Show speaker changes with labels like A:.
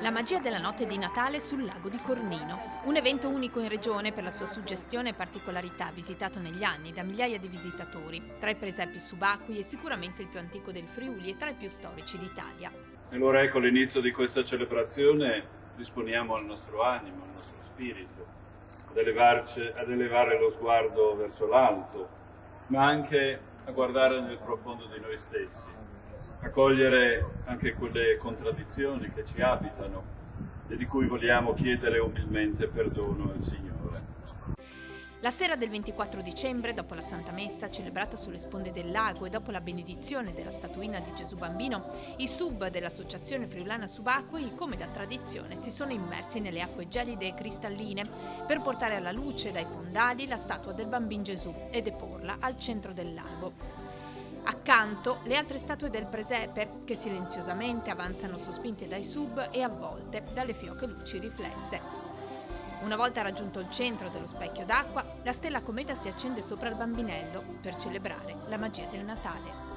A: La magia della notte di Natale sul lago di Cornino, un evento unico in regione per la sua suggestione e particolarità, visitato negli anni da migliaia di visitatori. Tra i presepi subacquei è sicuramente il più antico del Friuli e tra i più storici d'Italia.
B: E allora ecco all'inizio di questa celebrazione disponiamo al nostro animo, al nostro spirito, ad elevare lo sguardo verso l'alto, ma anche a guardare nel profondo di noi stessi, a cogliere anche quelle contraddizioni che ci abitano e di cui vogliamo chiedere umilmente perdono al Signore.
A: La sera del 24 dicembre, dopo la Santa Messa celebrata sulle sponde del lago e dopo la benedizione della statuina di Gesù Bambino, i sub dell'Associazione Friulana Subacquei, come da tradizione, si sono immersi nelle acque gelide e cristalline per portare alla luce dai fondali la statua del Bambin Gesù e deporla al centro del lago. Accanto le altre statue del presepe, che silenziosamente avanzano sospinte dai sub e avvolte dalle fioche luci riflesse. Una volta raggiunto il centro dello specchio d'acqua, la stella cometa si accende sopra il bambinello per celebrare la magia del Natale.